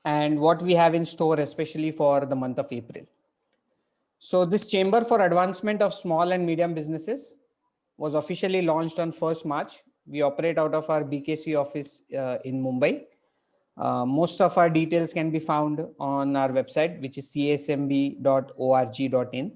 and what we have in store, especially for the month of April. So this Chamber for Advancement of Small and Medium Businesses was officially launched on 1st March. We operate out of our BKC office in Mumbai. Most of our details can be found on our website, which is casmb.org.in.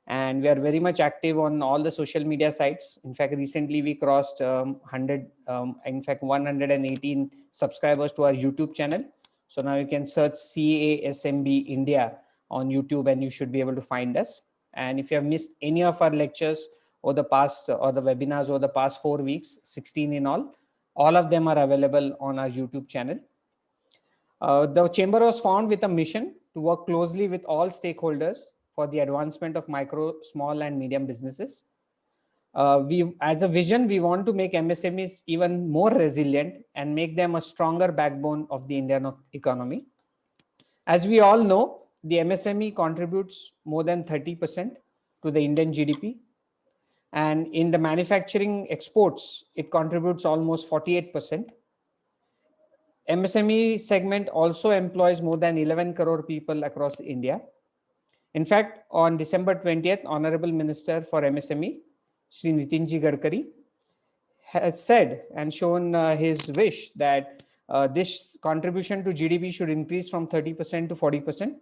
And we are very much active on all the social media sites. In fact, recently we crossed 118 subscribers to our YouTube channel. So now you can search CASMB India on YouTube and you should be able to find us. And if you have missed any of our lectures or the past or the webinars over the past 4 weeks, 16 in all of them are available on our YouTube channel. The Chamber was found with a mission to work closely with all stakeholders for the advancement of micro, small, and medium businesses. As a vision, we want to make MSMEs even more resilient and make them a stronger backbone of the Indian economy. As we all know, the MSME contributes more than 30% to the Indian GDP. And in the manufacturing exports, it contributes almost 48%. MSME segment also employs more than 11 crore people across India. In fact, on December 20th, Honorable Minister for MSME, Shri Jaggery, has said and shown his wish that this contribution to GDP should increase from 30% to 40%.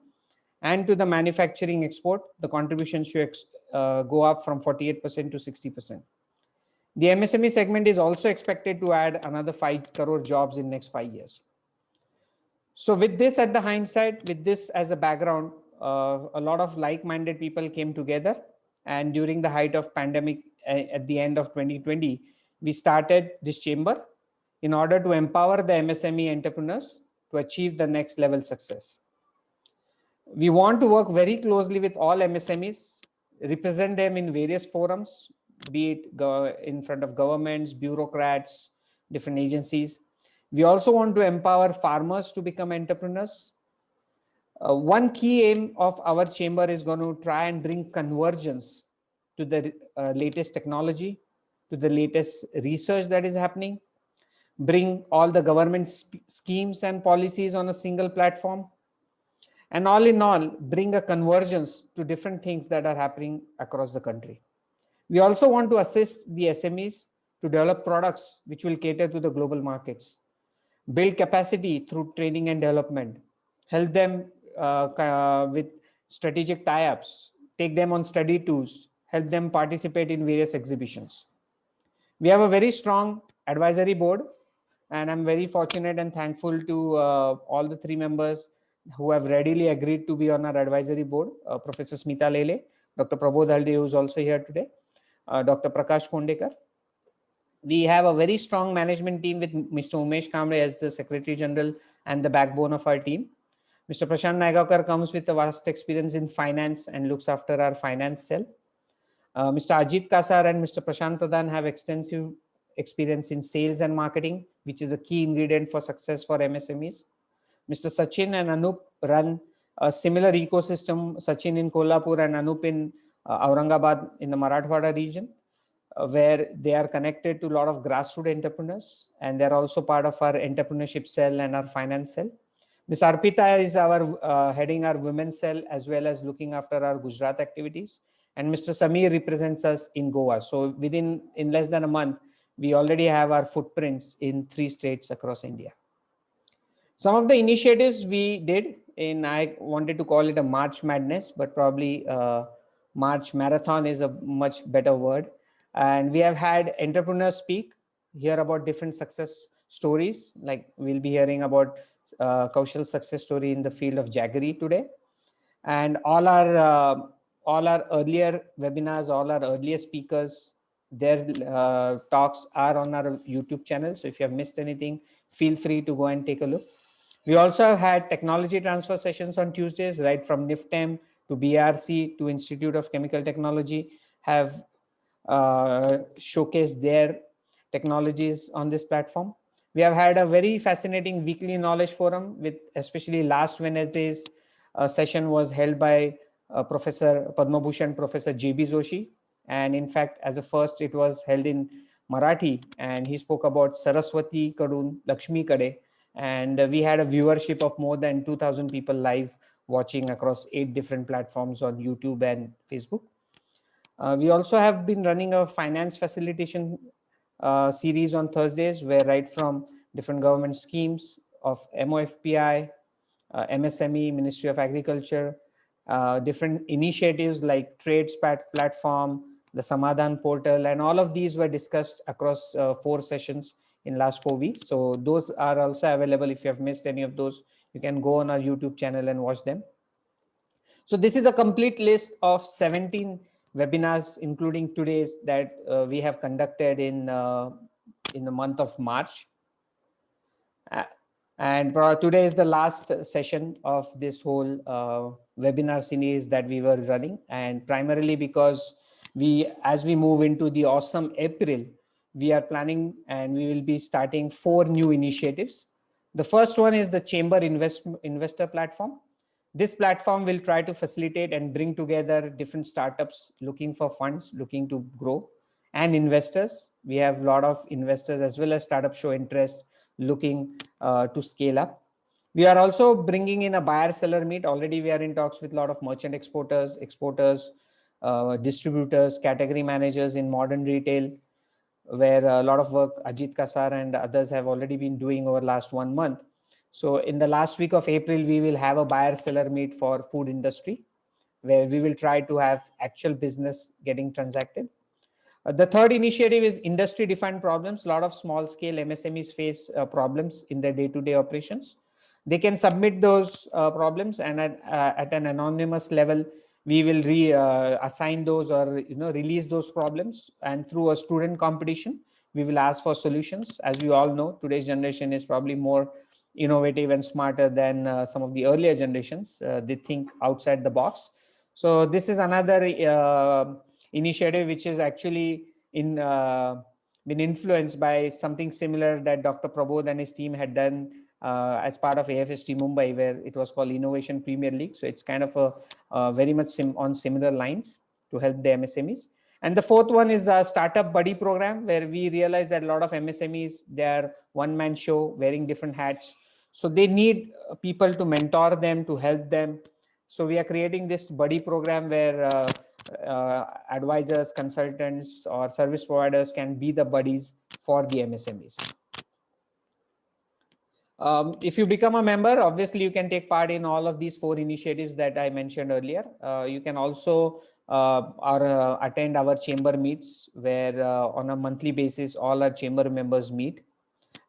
And to the manufacturing export, the contribution should go up from 48% to 60%. The MSME segment is also expected to add another 5 crore jobs in next 5 years. So with this at the hindsight, with this as a background, a lot of like-minded people came together, and during the height of pandemic at the end of 2020, we started this chamber in order to empower the MSME entrepreneurs to achieve the next level success. We want to work very closely with all MSMEs, represent them in various forums, be it in front of governments, bureaucrats, different agencies. We also want to empower farmers to become entrepreneurs. One key aim of our chamber is going to try and bring convergence to the latest technology, to the latest research that is happening, bring all the government schemes and policies on a single platform, and all in all, bring a convergence to different things that are happening across the country. We also want to assist the SMEs to develop products which will cater to the global markets, build capacity through training and development, help them with strategic tie-ups, take them on study tours, help them participate in various exhibitions. We have a very strong advisory board, and I'm very fortunate and thankful to all the 3 members who have readily agreed to be on our advisory board. Professor Smita Lele, Dr. Prabodh Halde, who is also here today, Dr. Prakash Kondekar. We have a very strong management team with Mr. Umesh Kamble as the Secretary General and the backbone of our team. Mr. Prashant Naigawkar comes with a vast experience in finance and looks after our finance cell. Mr. Ajit Kasar and Mr. Prashant Pradhan have extensive experience in sales and marketing, which is a key ingredient for success for MSMEs. Mr. Sachin and Anup run a similar ecosystem, Sachin in Kolhapur and Anup in Aurangabad in the Marathwada region, where they are connected to a lot of grassroots entrepreneurs, and they're also part of our entrepreneurship cell and our finance cell. Ms. Arpita is our heading our women's cell as well as looking after our Gujarat activities. And Mr. Samir represents us in Goa. So in less than a month, we already have our footprints in 3 states across India. Some of the initiatives we did I wanted to call it a March Madness, but probably March Marathon is a much better word. And we have had entrepreneurs speak, hear about different success stories. Like we'll be hearing about Kaushal's success story in the field of Jaggery today. And all our earlier webinars, all our earlier speakers, their talks are on our YouTube channel. So if you have missed anything, feel free to go and take a look. We also have had technology transfer sessions on Tuesdays, right from NIFTEM to BRC to Institute of Chemical Technology have showcased their technologies on this platform. We have had a very fascinating weekly knowledge forum with especially last Wednesday's session was held by Professor Padma Bhushan, Professor J.B. Joshi. And in fact, as a first, it was held in Marathi, and he spoke about Saraswati Kadun Lakshmi Kade, And we had a viewership of more than 2,000 people live watching across 8 different platforms on YouTube and Facebook. We also have been running a finance facilitation series on Thursdays, where right from different government schemes of MOFPI, MSME, Ministry of Agriculture, different initiatives like Trades Platform, the Samadhan portal, and all of these were discussed across 4 sessions in last 4 weeks. So those are also available. If you have missed any of those, you can go on our YouTube channel and watch them. So this is a complete list of 17 webinars, including today's, that we have conducted in the month of March. And today is the last session of this whole webinar series that we were running, and primarily because as we move into the awesome April, we are planning and we will be starting 4 new initiatives. The first one is the Chamber Investor Platform. This platform will try to facilitate and bring together different startups looking for funds, looking to grow, and investors. We have a lot of investors as well as startups show interest looking to scale up. We are also bringing in a buyer-seller meet. Already we are in talks with a lot of merchant exporters, distributors, category managers in modern retail, where a lot of work Ajit Kasar and others have already been doing over last 1 month. So in the last week of April, we will have a buyer-seller meet for food industry, where we will try to have actual business getting transacted. The third initiative is industry-defined problems. A lot of small-scale MSMEs face problems in their day-to-day operations. They can submit those problems, and at an anonymous level, we will assign those or release those problems. And through a student competition, we will ask for solutions. As you all know, today's generation is probably more innovative and smarter than some of the earlier generations. They think outside the box. So this is another initiative which is actually been influenced by something similar that Dr. Prabodh and his team had done as part of AFST Mumbai, where it was called Innovation Premier League. So it's kind of very much on similar lines to help the MSMEs. And the fourth one is a startup buddy program, where we realize that a lot of MSMEs, they are one-man show wearing different hats. So they need people to mentor them, to help them. So we are creating this buddy program where advisors, consultants, or service providers can be the buddies for the MSMEs. If you become a member, obviously you can take part in all of these 4 initiatives that I mentioned earlier. You can also attend our chamber meets, where on a monthly basis, all our chamber members meet.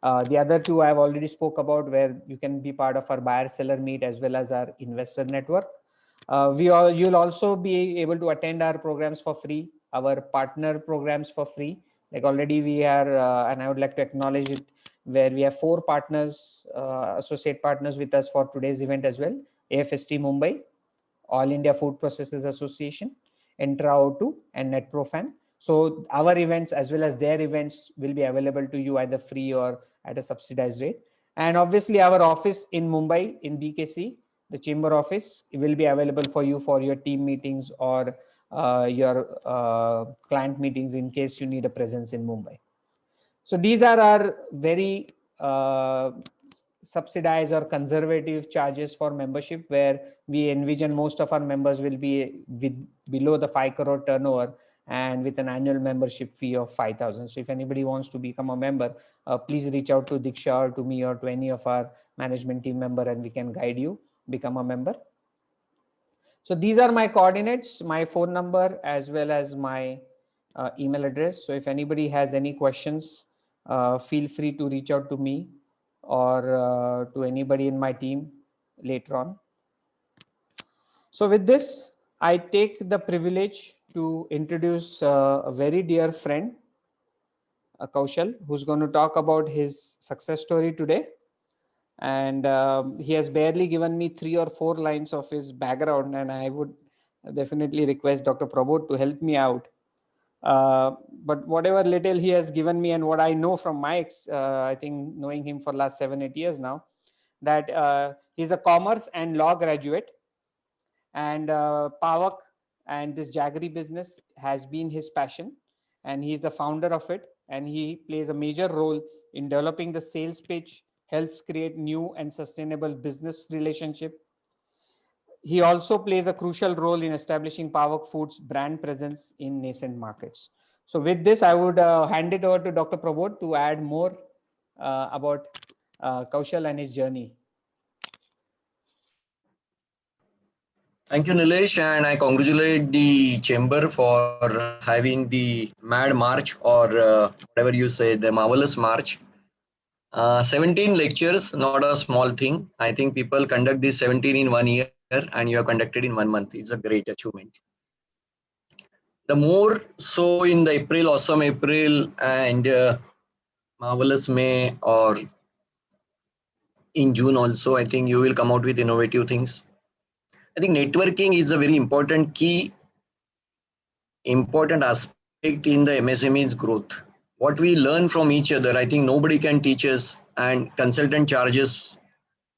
The other 2 I've already spoke about, where you can be part of our buyer-seller meet as well as our investor network. You'll also be able to attend our programs for free, our partner programs for free. Like already we are, and I would like to acknowledge it, where we have 4 partners, associate partners with us for today's event as well. AFST Mumbai, All India Food Processors Association, Entra02, and NetProfan. So our events as well as their events will be available to you either free or at a subsidized rate. And obviously our office in Mumbai, in BKC, the chamber office, will be available for you for your team meetings or your client meetings in case you need a presence in Mumbai. So these are our very subsidized or conservative charges for membership, where we envision most of our members will be below the 5 crore turnover and with an annual membership fee of 5,000. So if anybody wants to become a member, please reach out to Diksha or to me or to any of our management team member, and we can guide you become a member. So these are my coordinates, my phone number, as well as my email address. So if anybody has any questions, feel free to reach out to me or to anybody in my team later on. So with this, I take the privilege to introduce a very dear friend, Kaushal, who's going to talk about his success story today. And he has barely given me 3 or 4 lines of his background, and I would definitely request Dr. Prabodh to help me out. But whatever little he has given me and what I know from my, I think knowing him for last 7-8 years now, that he's a commerce and law graduate, and Pawaak and this Jaggery business has been his passion, and he's the founder of it, and he plays a major role in developing the sales pitch, helps create new and sustainable business relationship. He also plays a crucial role in establishing Pawaak Foods brand presence in nascent markets. So with this, I would hand it over to Dr. Prabodh to add more about Kaushal and his journey. Thank you, Nilesh, and I congratulate the chamber for having the mad march or whatever you say, the marvelous march. 17 lectures, not a small thing. I think people conduct this 17 in 1 year and you have conducted in 1 month. It's a great achievement. The more so in the April, awesome April, and marvelous May, or in June also, I think you will come out with innovative things. I think networking is a very important key, important aspect in the MSME's growth. What we learn from each other, I think nobody can teach us, and consultant charges.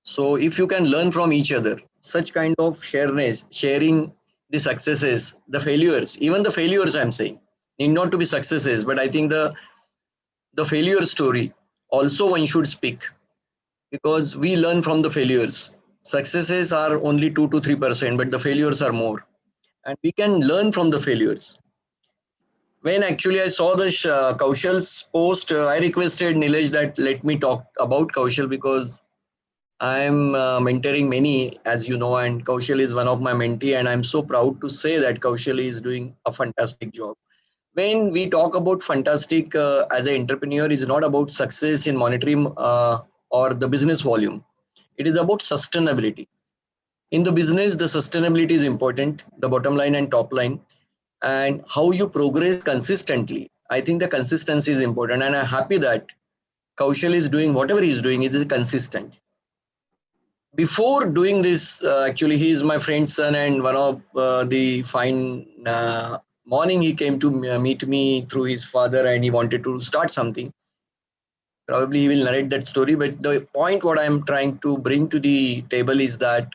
So if you can learn from each other, such kind of sharing the successes, the failures, even the failures I'm saying, need not to be successes, but I think the failure story also one should speak, because we learn from the failures. Successes are only 2 to 3%, but the failures are more. And we can learn from the failures. When actually I saw the Kaushal's post, I requested Nilesh that let me talk about Kaushal, because I'm mentoring many, as you know, and Kaushal is one of my mentee, and I'm so proud to say that Kaushal is doing a fantastic job. When we talk about fantastic as an entrepreneur, is not about success in monetary or the business volume. It is about sustainability. In the business, the sustainability is important, the bottom line and top line, and how you progress consistently. I think the consistency is important, and I'm happy that Kaushal is doing whatever he's doing is consistent. Before doing this, actually, he is my friend's son, and one of the fine morning he came to meet me through his father, and he wanted to start something. Probably he will narrate that story, but the point what I'm trying to bring to the table is that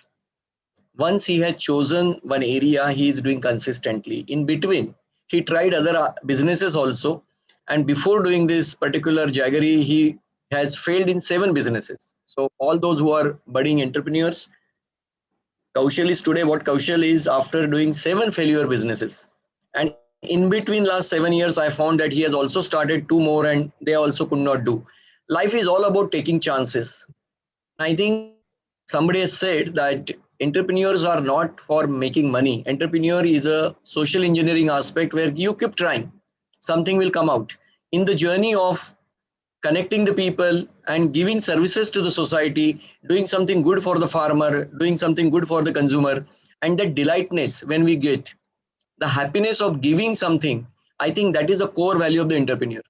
once he had chosen one area, he is doing consistently. In between, he tried other businesses also, and before doing this particular Jaggery, he has failed in 7 businesses. So all those who are budding entrepreneurs, Kaushal is today what Kaushal is after doing 7 failure businesses. And in between last 7 years, I found that he has also started 2 more and they also could not do. Life is all about taking chances. I think somebody has said that entrepreneurs are not for making money. Entrepreneur is a social engineering aspect where you keep trying. Something will come out. In the journey of connecting the people and giving services to the society, doing something good for the farmer, doing something good for the consumer, and that delightness when we get the happiness of giving something, I think that is the core value of the entrepreneur.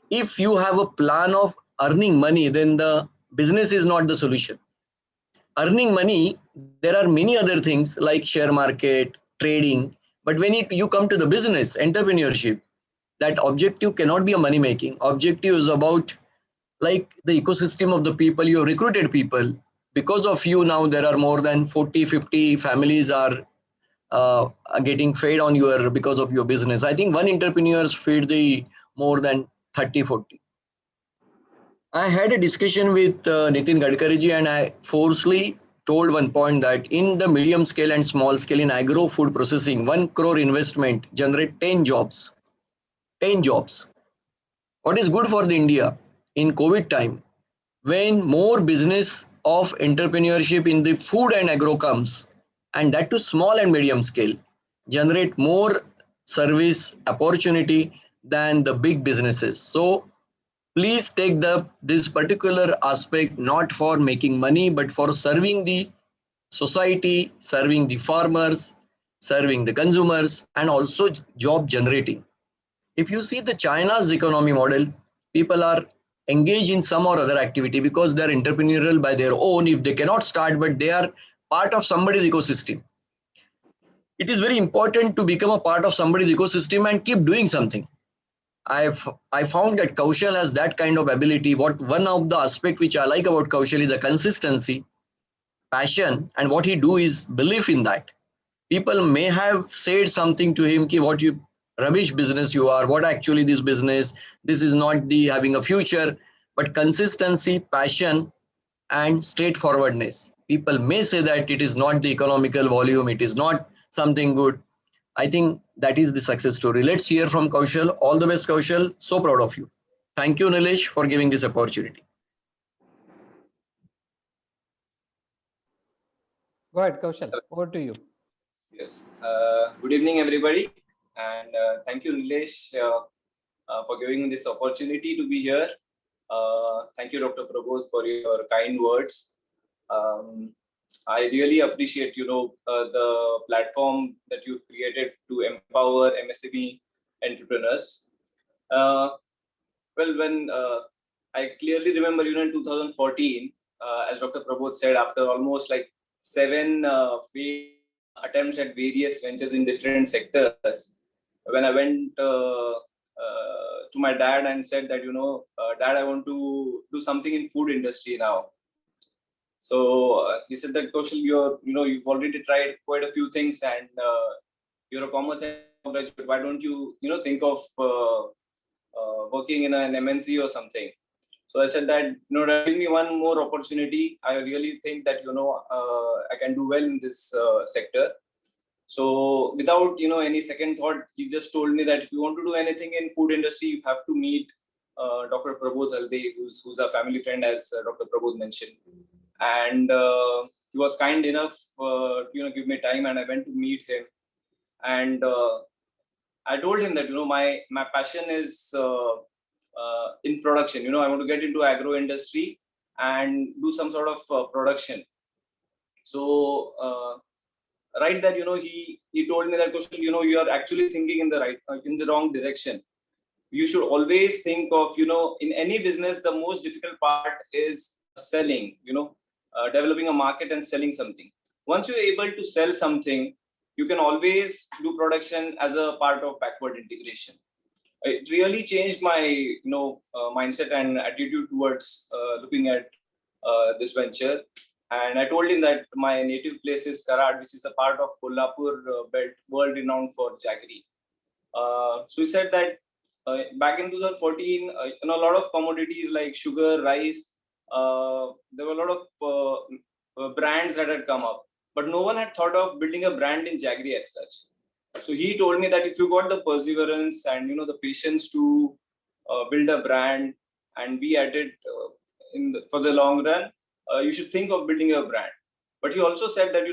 If you have a plan of earning money, then the business is not the solution. Earning money, there are many other things like share market, trading, but when you come to the business, entrepreneurship, that objective cannot be a money making. Objective is about like the ecosystem of the people, you have recruited people. Because of you now, there are more than 40, 50 families are getting fed on your because of your business. I think one entrepreneurs feed the more than 30, 40. I had a discussion with Nitin Gadkariji, and I forcefully told one point that in the medium scale and small scale in agro food processing, 1 crore investment generate 10 jobs. 10 jobs. What is good for the India in COVID time, when more business of entrepreneurship in the food and agro comes, and that to small and medium scale, generate more service opportunity than the big businesses. So please take this particular aspect not for making money, but for serving the society, serving the farmers, serving the consumers, and also job generating. If you see the China's economy model, people are engaged in some or other activity because they're entrepreneurial by their own. If they cannot start, but they are part of somebody's ecosystem. It is very important to become a part of somebody's ecosystem and keep doing something. I found that Kaushal has that kind of ability. What one of the aspect which I like about Kaushal is the consistency, passion, and what he do is belief in that. People may have said something to him ki what you rubbish business you are, what actually this business, this is not the having a future. but consistency, passion, and straightforwardness. People may say that it is not the economical volume, it is not something good. I think that is the success story. Let's hear from Kaushal. All the best, Kaushal. So proud of you. Thank you, Nilesh, for giving this opportunity. Go ahead, Kaushal. Over to you. Yes. Good evening, everybody, and thank you, Nilesh, for giving me this opportunity to be here. Thank you, Dr. Prabodh, for your kind words. I really appreciate, the platform that you've created to empower MSME entrepreneurs. Well, when I clearly remember, in 2014, as Dr. Prabodh said, after almost like 7 failed attempts at various ventures in different sectors, when I went to my dad and said that, Dad, I want to do something in food industry now. So he said that, Kaushal, you've already tried quite a few things, and you're a commerce graduate. Why don't you, think of working in an MNC or something? So I said that, give me one more opportunity. I really think that, I can do well in this sector. So without, any second thought, he just told me that if you want to do anything in food industry, you have to meet Dr. Prabodh Halde, who's a family friend, as Dr. Prabodh mentioned. And he was kind enough to, give me time, and I went to meet him. And I told him that, my passion is in production. I want to get into agro industry and do some sort of production. So right that, he told me that, Kaushal, you are actually thinking in the wrong direction. You should always think of, in any business, the most difficult part is selling, developing a market and selling something. Once you're able to sell something, you can always do production as a part of backward integration. It really changed my, mindset and attitude towards looking at this venture. And I told him that my native place is Karad, which is a part of Kolhapur belt, world renowned for jaggery. So he said that back in 2014, a lot of commodities like sugar, rice, there were a lot of brands that had come up, but no one had thought of building a brand in jaggery as such. So he told me that if you got the perseverance and the patience to build a brand and be at it for the long run, you should think of building a brand. But he also said that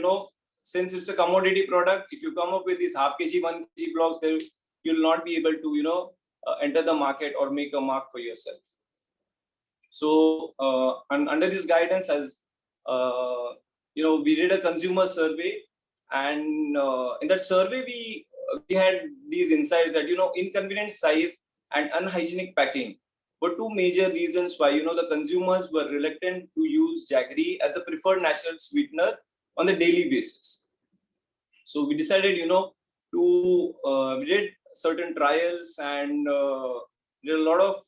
since it's a commodity product, if you come up with these half kg, 1 kg blocks, then you'll not be able to enter the market or make a mark for yourself. So under this guidance, as we did a consumer survey, and in that survey we had these insights that inconvenient size and unhygienic packing were two major reasons why the consumers were reluctant to use jaggery as the preferred natural sweetener on the daily basis. So we decided we did certain trials and did a lot of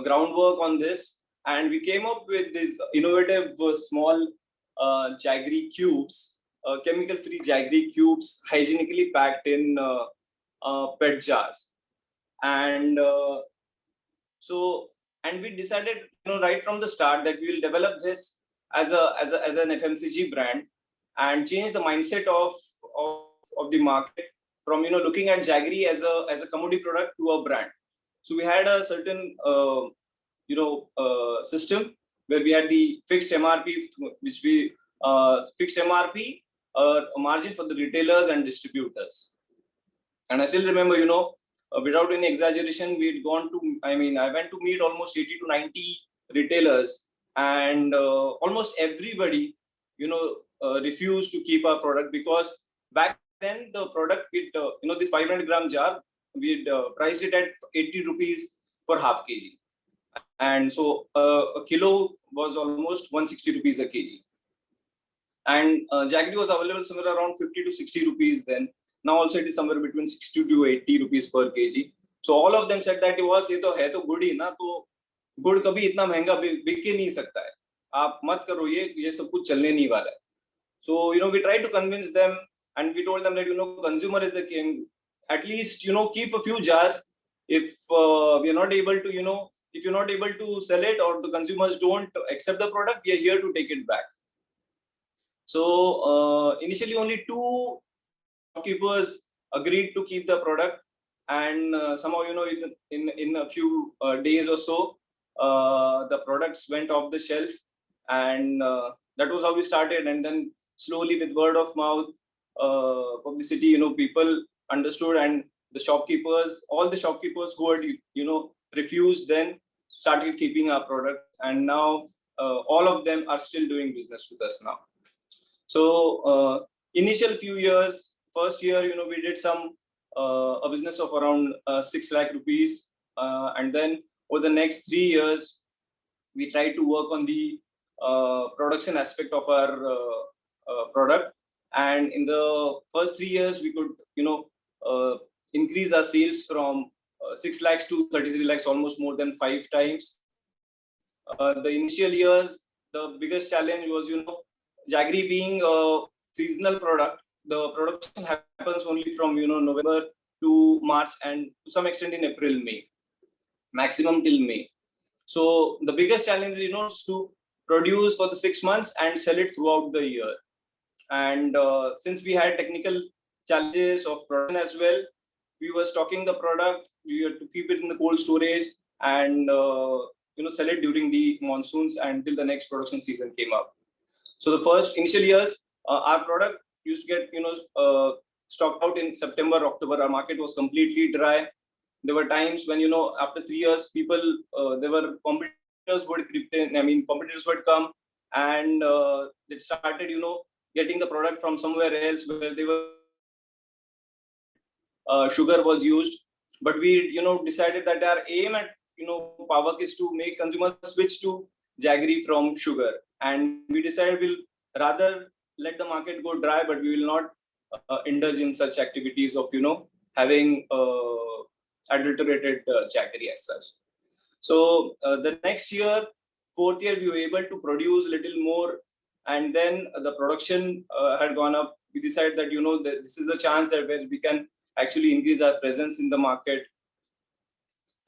groundwork on this, and we came up with this innovative small jaggery cubes, chemical-free jaggery cubes, hygienically packed in PET jars. And and we decided, right from the start, that we will develop this as an FMCG brand and change the mindset of the market from looking at jaggery as a commodity product to a brand. So we had a certain system where we had the fixed MRP, which we fixed MRP margin for the retailers and distributors. And I still remember, without any exaggeration, I went to meet almost 80 to 90 retailers, and almost everybody, refused to keep our product, because back then the product with, this 500-gram jar, we'd priced it at 80 rupees for half kg. And so a kilo was almost 160 rupees a kg. And jaggery was available somewhere around 50 to 60 rupees then. Now also it is somewhere between 60 to 80 rupees per kg. So all of them said that ये तो है तो गुड़ ही ना, तो गुड़ कभी इतना महंगा बिक के नहीं सकता है, आप मत करो, ये सब कुछ चलने नहीं वाला है. So we tried to convince them, and we told them that consumer is the king. At least keep a few jars. If we are not able to if you're not able to sell it or the consumers don't accept the product, we are here to take it back. So initially only 2 shopkeepers agreed to keep the product, and somehow, in a few days or so, the products went off the shelf, and that was how we started. And then slowly, with word of mouth publicity, people understood, and the shopkeepers, all the shopkeepers who had refused then started keeping our product, and now all of them are still doing business with us now. So initial few years, first year, we did a business of around 6 lakh rupees, and then over the next 3 years, we tried to work on the production aspect of our product. And in the first 3 years, we could, increase our sales from 6 lakhs to 33 lakhs, almost more than 5 times. The initial years, the biggest challenge was, Jaggery being a seasonal product, the production happens only from, November to March, and to some extent in April, May, maximum till May. So the biggest challenge, is to produce for the 6 months and sell it throughout the year. And since we had technical challenges of production as well, we were stocking the product. We had to keep it in the cold storage and sell it during the monsoons until the next production season came up. So the first initial years, our product used to get stocked out in September, October. Our market was completely dry. There were times when after 3 years, there were competitors would creep in. I mean, competitors would come and they started getting the product from somewhere else where they were sugar was used. But we decided that our aim at Pawaak is to make consumers switch to Jaggery from sugar, and we decided we'll rather let the market go dry, but we will not indulge in such activities of having adulterated Jaggery as such. So the next year, 4th year, we were able to produce a little more, and then the production had gone up. We decided that that this is the chance that where we can actually increase our presence in the market.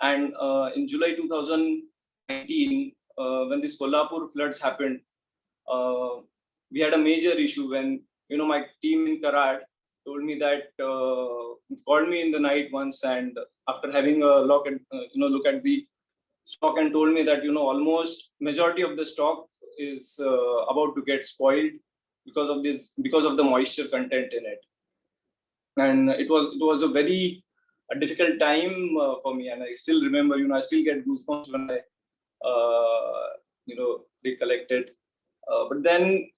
And in July 2019, when this Kolhapur floods happened, we had a major issue when my team in Karad told me that called me in the night once, and after having a look at the stock, and told me that almost majority of the stock is about to get spoiled because of the moisture content in it. And it was a very difficult time for me, and I still remember, I still get goosebumps when I recollect it. But then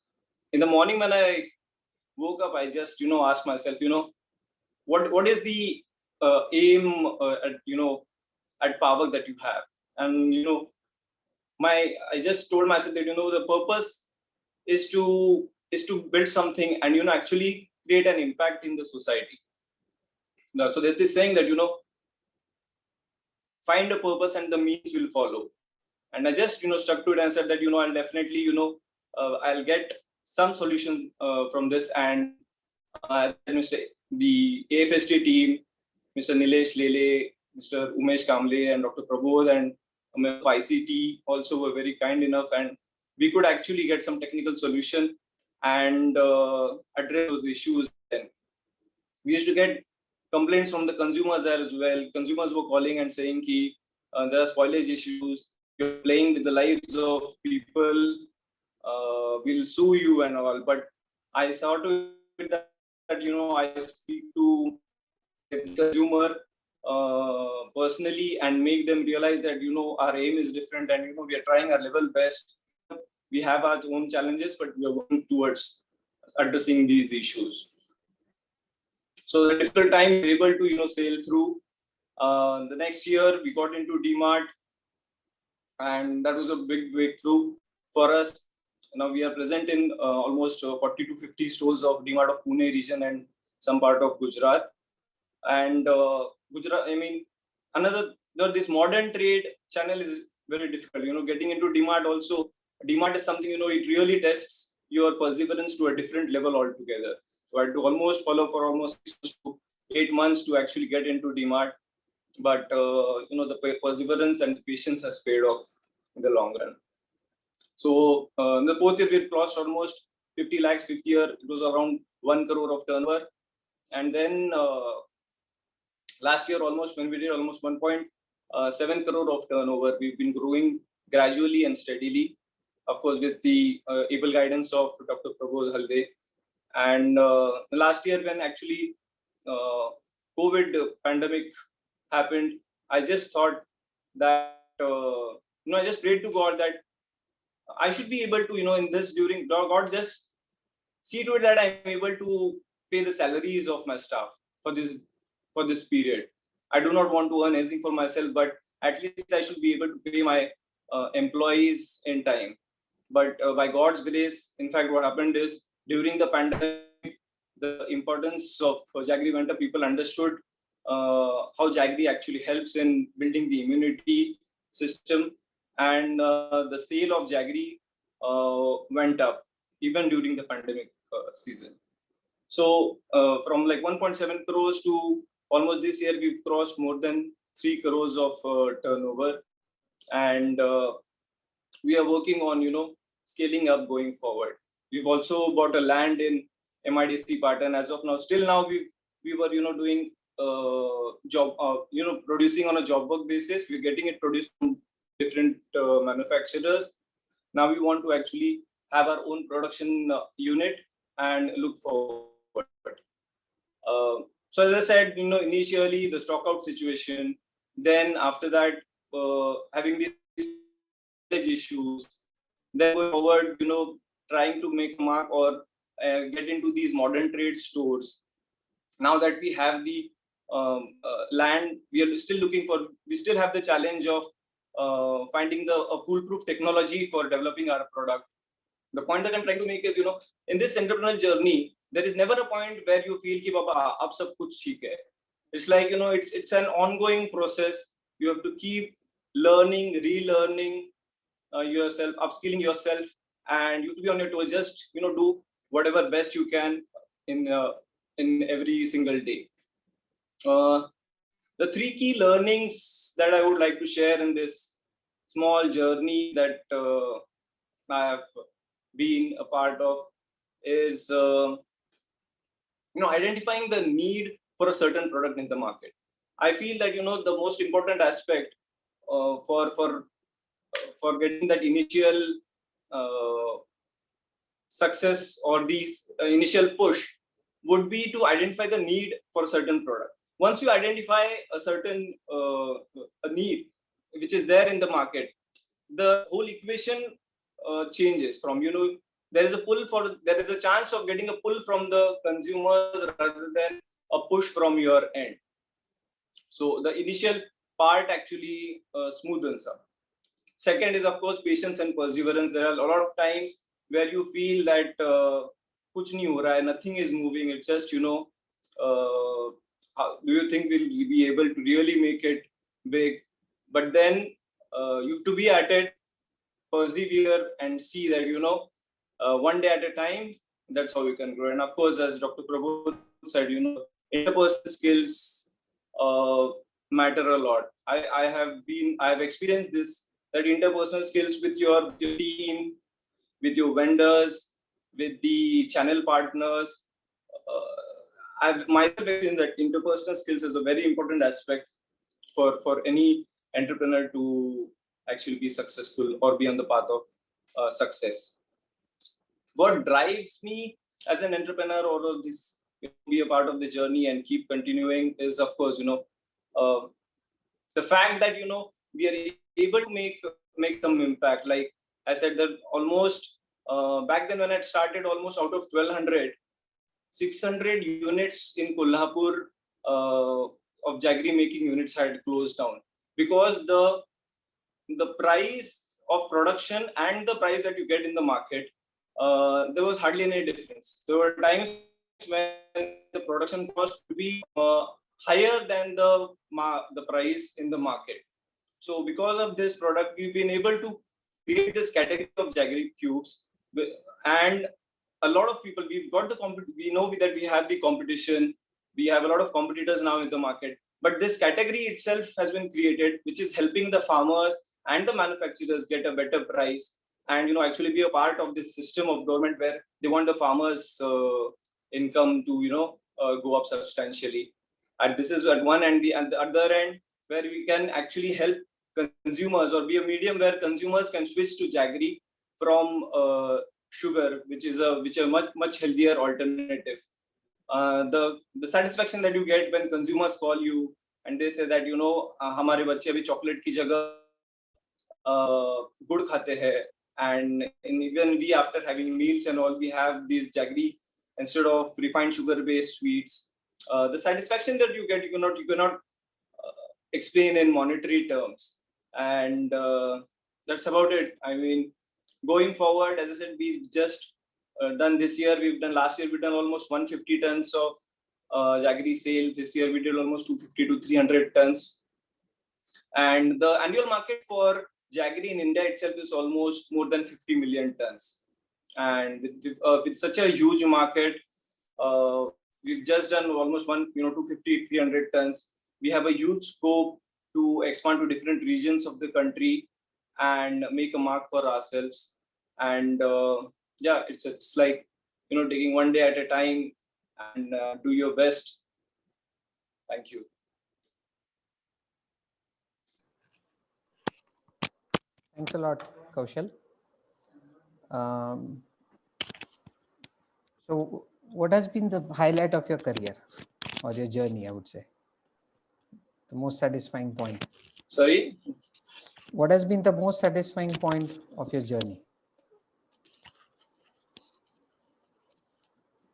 in the morning when I woke up, I just asked myself, what is the aim at Pawaak that you have? And I just told myself that the purpose is to build something and actually create an impact in the society. Now, so there's this saying that find a purpose and the means will follow. And I just stuck to it and said that I'll definitely I'll get some solution from this. And as the AFST team, Mr. Nilesh Lele, Mr. Umesh Kamble, and Dr. Prabodh and ICT also were very kind enough, and we could actually get some technical solution and address those issues. Then we used to get complaints from the consumers as well. Consumers were calling and saying there are spoilage issues, you're playing with the lives of people, we'll sue you and all. But I saw to it that I speak to the consumer personally and make them realize that our aim is different, and we are trying our level best. We have our own challenges, but we are working towards addressing these issues. So the difficult time, we were able to sail through. The next year, we got into DMart, and that was a big breakthrough for us. Now we are present in almost 40 to 50 stores of DMart of Pune region and some part of Gujarat. And Gujarat, this modern trade channel is very difficult. Getting into DMart also. DMart is something, it really tests your perseverance to a different level altogether. So I had to follow for almost 6 to 8 months to actually get into DMart. but the perseverance and the patience has paid off in the long run. So in the fourth year, we've crossed almost 50 lakhs. Fifth year, it was around 1 crore of turnover. And then last year, almost when we did almost 1.7 crore of turnover, we've been growing gradually and steadily, of course, with the able guidance of Dr. Prabodh Halde. And last year, when actually COVID pandemic happened, I just thought that, I just prayed to God that I should be able to, in this during, God just see to it that I'm able to pay the salaries of my staff for this period. I do not want to earn anything for myself, but at least I should be able to pay my employees in time. But by God's grace, in fact, what happened is during the pandemic, the importance of Jaggery went up. People understood how Jaggery actually helps in building the immunity system, and the sale of Jaggery went up even during the pandemic season. So from like 1.7 crores to almost this year, we've crossed more than 3 crores of turnover, and we are working on scaling up going forward. We've also bought a land in MIDC Patan. As of now, still now we were doing job producing on a job work basis. We're getting it produced from different manufacturers. Now we want to actually have our own production unit and look forward. So as I said, initially the stock out situation, then after that having these issues, then going forward, trying to make a mark or get into these modern trade stores. Now that we have the land, we still have the challenge of finding a foolproof technology for developing our product. The point that I'm trying to make is, in this entrepreneurial journey, there is never a point where you feel ki baba ab sab kuch theek hai. It's like, it's an ongoing process. You have to keep learning, relearning yourself, upskilling yourself, and you have to be on your toes. Just do whatever best you can in every single day. The three key learnings that I would like to share in this small journey that I have been a part of is identifying the need for a certain product in the market. I feel that the most important aspect for getting that initial success or the initial push would be to identify the need for a certain product. Once you identify a certain a need which is there in the market, the whole equation changes from there is a chance of getting a pull from the consumers rather than a push from your end. So the initial part actually smoothens up. Second is, of course, patience and perseverance. There are a lot of times where you feel that kuch nahi ho raha hai, nothing is moving. It's just how do you think we'll be able to really make it big? But then you have to be at it, persevere, and see that one day at a time. That's how you can grow. And of course, as Dr. Prabhu said, interpersonal skills matter a lot. I have experienced this, that interpersonal skills with your team, with your vendors, with the channel partners. I've myself experienced that interpersonal skills is a very important aspect for any entrepreneur to actually be successful or be on the path of success. What drives me as an entrepreneur or this be a part of the journey and keep continuing is, of course, the fact that we are able to make some impact. Like I said, that almost back then when I started, almost out of 1200, 600 units in Kolhapur of Jaggery making units had closed down because the price of production and the price that you get in the market, there was hardly any difference. There were times when the production cost would be higher than the price in the market. So because of this product, we've been able to create this category of Jaggery cubes, and a lot of people, we've got we know that we have the competition. We have a lot of competitors now in the market, but this category itself has been created, which is helping the farmers and the manufacturers get a better price, and actually be a part of this system of government where they want the farmers income to go up substantially. And this is at one end. And the other end, where we can actually help consumers, or be a medium where consumers can switch to jaggery from sugar, which is a much healthier alternative. The satisfaction that you get when consumers call you and they say that हमारे बच्चे अभी chocolate की जगह गुड़ खाते हैं, and even we, after having meals and all, we have these jaggery instead of refined sugar based sweets. The satisfaction that you get, you cannot explain in monetary terms. And that's about it. I mean, going forward, as I said, we've just done this year, last year we've done almost 150 tons of jaggery sale. This year we did almost 250 to 300 tons. And the annual market for jaggery in India itself is almost more than 50 million tons. And with such a huge market, we've just done almost 250, 300 tons. We have a huge scope to expand to different regions of the country and make a mark for ourselves. And yeah, it's like taking one day at a time, and do your best. Thank you. Thanks a lot, Kaushal. So what has been the highlight of your career or your journey, I would say? The most satisfying point? Sorry? What has been the most satisfying point of your journey?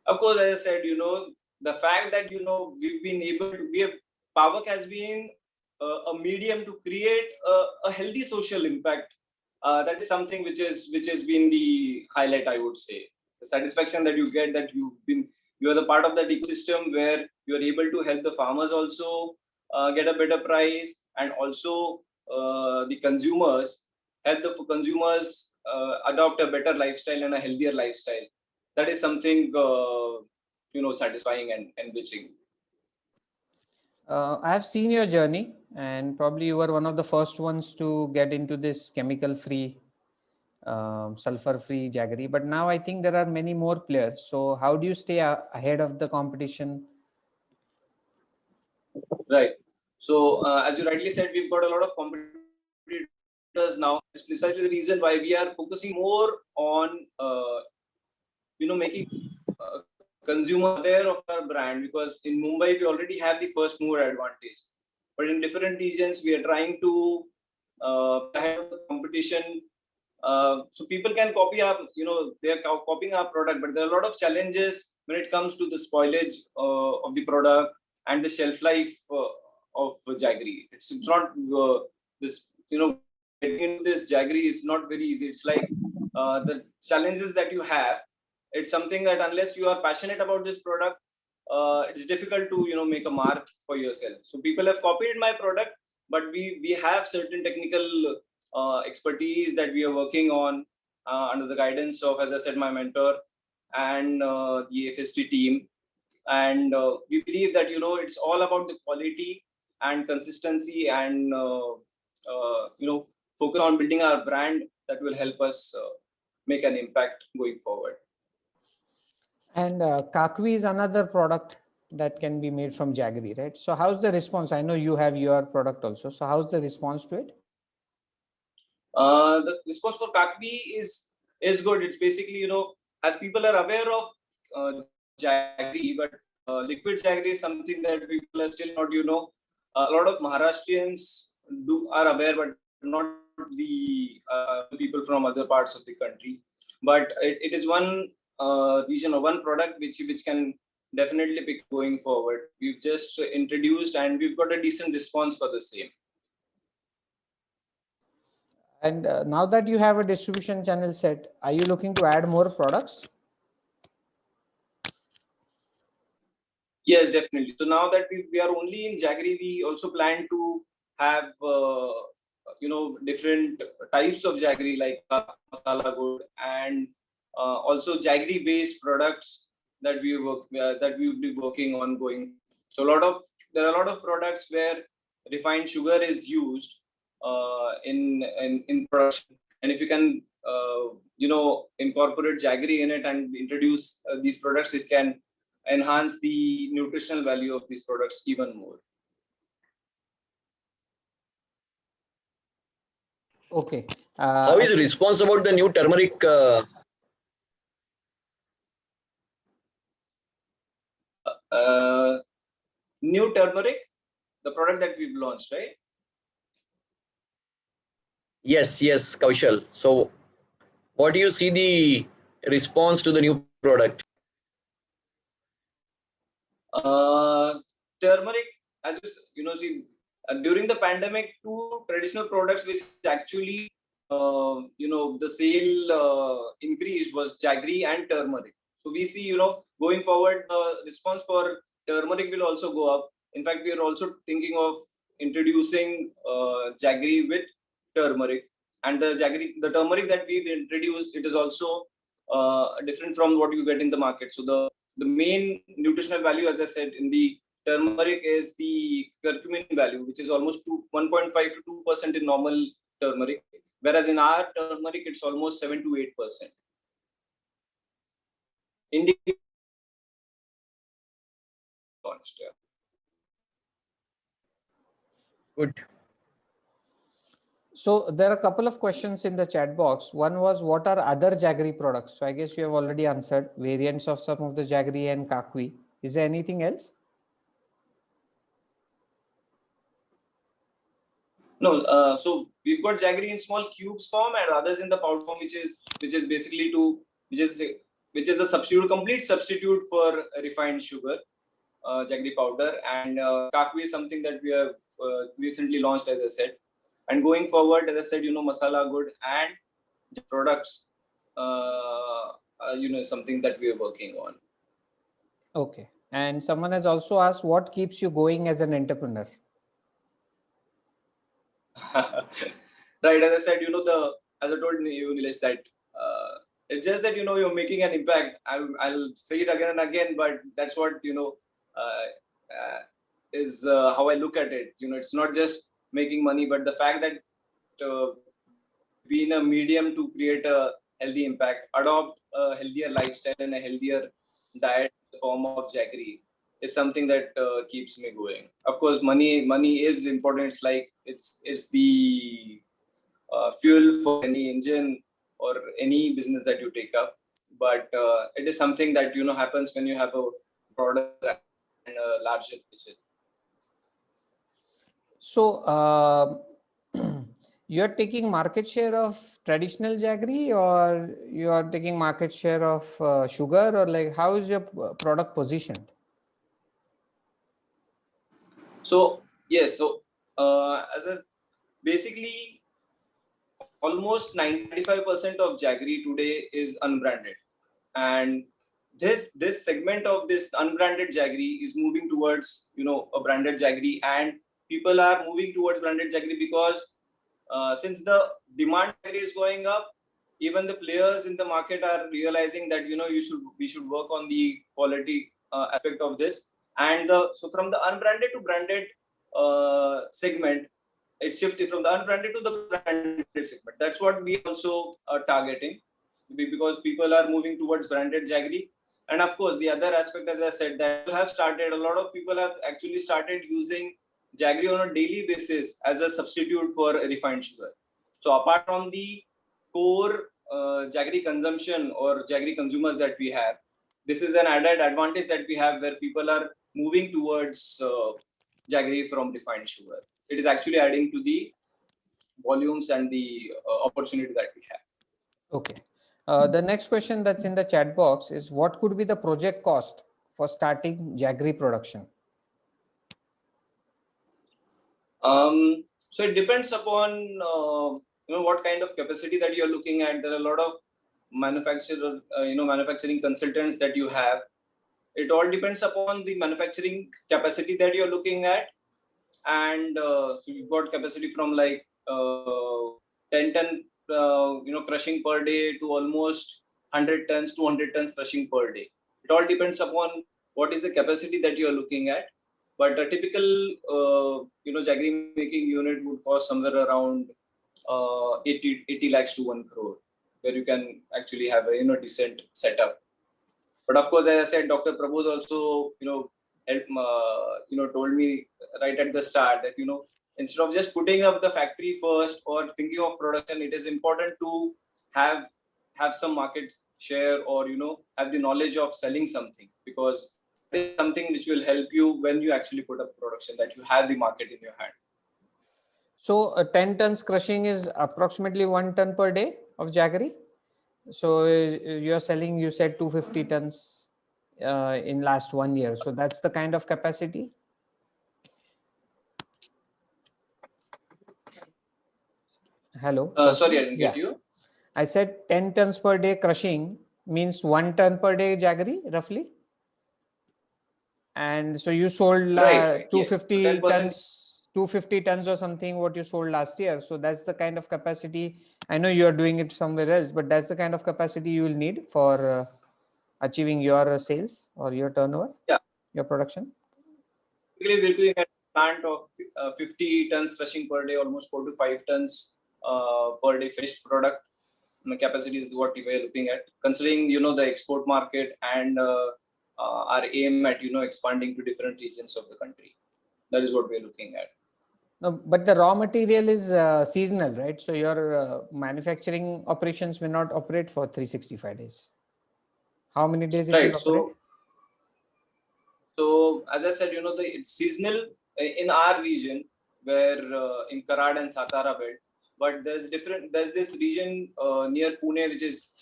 Of course, as I said, the fact that, we've been able to, Pawaak has been a medium to create a healthy social impact. That is something which has been the highlight, I would say. The satisfaction that you get, that you are the part of that ecosystem where you are able to help the farmers also get a better price, and also the consumers, help the consumers adopt a better lifestyle and a healthier lifestyle. That is something satisfying and enriching. I have seen your journey, and probably you were one of the first ones to get into this chemical-free, sulfur-free jaggery. But now I think there are many more players. So how do you stay ahead of the competition? Right. So as you rightly said, we've got a lot of competitors now. It's precisely the reason why we are focusing more on making consumer aware of our brand, because in Mumbai we already have the first mover advantage, but in different regions we are trying to ahead of the competition, so people can copy our, they are copying our product, but there are a lot of challenges when it comes to the spoilage of the product and the shelf life of jaggery. It's not this, getting into this jaggery is not very easy. It's like the challenges that you have. It's something that unless you are passionate about this product, it's difficult to make a mark for yourself. So people have copied my product, but we have certain technical expertise that we are working on under the guidance of, as I said, my mentor and the FST team. And we believe that it's all about the quality and consistency, and focus on building our brand that will help us make an impact going forward. And Kakvi is another product that can be made from jaggery, right? So how's the response? I know you have your product also. So how's the response to it? The response for Kakvi is good. It's basically, as people are aware of jaggery, but liquid jaggery is something that people are still not, a lot of Maharashtrians are aware, but not the people from other parts of the country. But it is one region or one product which can definitely pick going forward. We've just introduced and we've got a decent response for the same. And now that you have a distribution channel set, are you looking to add more products? Yes, definitely. So now that we are only in jaggery, we also plan to have different types of jaggery, like masala good, and also jaggery based products that we will be working on going. So a lot of there are a lot of products where refined sugar is used in production, and if you can incorporate jaggery in it and introduce these products, it can enhance the nutritional value of these products even more. Okay. How is response about the new turmeric? New turmeric, the product that we've launched, right? Yes, Kaushal. So, what do you see the response to the new product? Turmeric, as see, during the pandemic, two traditional products which actually the sale increased was jaggery and turmeric. So we see, going forward, the response for turmeric will also go up. In fact, we are also thinking of introducing jaggery with turmeric, and the turmeric that we've introduced, it is also different from what you get in the market. So the main nutritional value, as I said, in the turmeric is the curcumin value, which is almost 1.5 to 2% in normal turmeric, whereas in our turmeric it's almost 7 to 8%. Good. So there are a couple of questions in the chat box. One was, what are other jaggery products? So I guess you have already answered variants of some of the jaggery and kakwi. Is there anything else? No, so we've got jaggery in small cubes form and others in the powder form, which is basically which is a substitute, complete substitute for refined sugar, jaggery powder, and kakwi is something that we have recently launched, as I said. And going forward, as I said, masala good and products, something that we are working on. Okay. And someone has also asked, what keeps you going as an entrepreneur? Right, as I said, as I told you, Nilesh, that it's just that you're making an impact. I'll say it again and again, but that's what is how I look at it. It's not just making money, but the fact that being a medium to create a healthy impact, adopt a healthier lifestyle and a healthier diet in the form of jaggery is something that keeps me going. Of course, money is important. It's like it's the fuel for any engine or any business that you take up. But it is something that happens when you have a broader and a larger vision. So you're taking market share of traditional jaggery, or you are taking market share of sugar, or like how is your product positioned? So yes, so basically almost 95% of jaggery today is unbranded, and this segment of this unbranded jaggery is moving towards a branded jaggery, and people are moving towards branded jaggery because since the demand is going up, even the players in the market are realizing that we should work on the quality aspect of this, and so from the unbranded to branded segment, it's shifted from the unbranded to the branded segment. That's what we also are targeting, because people are moving towards branded jaggery. And of course, the other aspect, as I said, that a lot of people have actually started using jaggery on a daily basis as a substitute for refined sugar. So apart from the core jaggery consumption or jaggery consumers that we have, this is an added advantage that we have, where people are moving towards jaggery from refined sugar. It is actually adding to the volumes and the opportunity that we have. Okay. The next question that's in the chat box is, what could be the project cost for starting jaggery production? So it depends upon what kind of capacity that you're looking at. There are a lot of manufacturing consultants that you have. It all depends upon the manufacturing capacity that you're looking at, and so you've got capacity from like 10 ton crushing per day to almost 100 tons, 200 tons crushing per day. It all depends upon what is the capacity that you're looking at. But a typical, jaggery making unit would cost somewhere around 80 lakhs to 1 crore, where you can actually have a decent setup. But of course, as I said, Dr. Prabodh also helped, told me right at the start that instead of just putting up the factory first or thinking of production, it is important to have some market share, or have the knowledge of selling something, because it is something which will help you when you actually put up production, that you have the market in your hand. So 10 tons crushing is approximately 1 ton per day of jaggery. So you're selling, you said 250 tons in last 1 year. So that's the kind of capacity. Hello. Sorry, I didn't get you. I said 10 tons per day crushing means 1 ton per day jaggery roughly. And so you sold Right, 250 yes. So 10%. tons. 250 tons or something what you sold last year. So that's the kind of capacity. I know you are doing it somewhere else, but that's the kind of capacity you will need for achieving your sales or your turnover. Yeah, your production. Typically we're doing a plant of 50 tons crushing per day, almost 4 to 5 tons per day finished product. The capacity is what we were looking at, considering the export market and our aim at expanding to different regions of the country. That is what we're looking at. No, but the raw material is seasonal, right? So your manufacturing operations may not operate for 365 days. How many days it will operate? So as I said, it's seasonal in our region, where in Karad and Satara belt. But there's this region near Pune, which is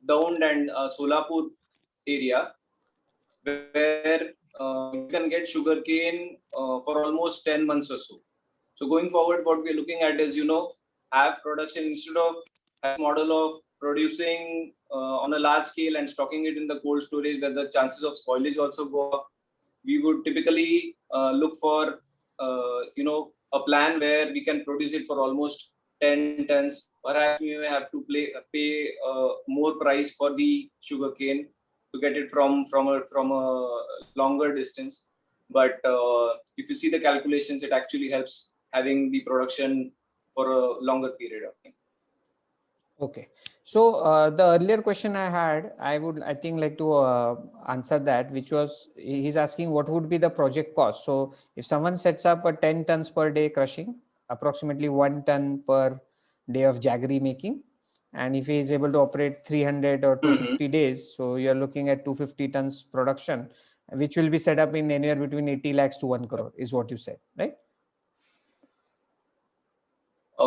Daund and Solapur area, where you can get sugarcane for almost 10 months or so. So going forward, what we're looking at is, have production instead of a model of producing on a large scale and stocking it in the cold storage, where the chances of spoilage also go up. We would typically look for, a plan where we can produce it for almost 10 tons. Perhaps we may have to pay more price for the sugarcane to get it from a longer distance. But if you see the calculations, it actually helps having the production for a longer period of time. Okay. So the earlier question I had, I think like to answer that, which was, he's asking what would be the project cost. So if someone sets up a 10 tons per day crushing, approximately 1 ton per day of jaggery making, and if he is able to operate 300 or 250 days, so you're looking at 250 tons production, which will be set up in anywhere between 80 lakhs to 1 crore, is what you said, right?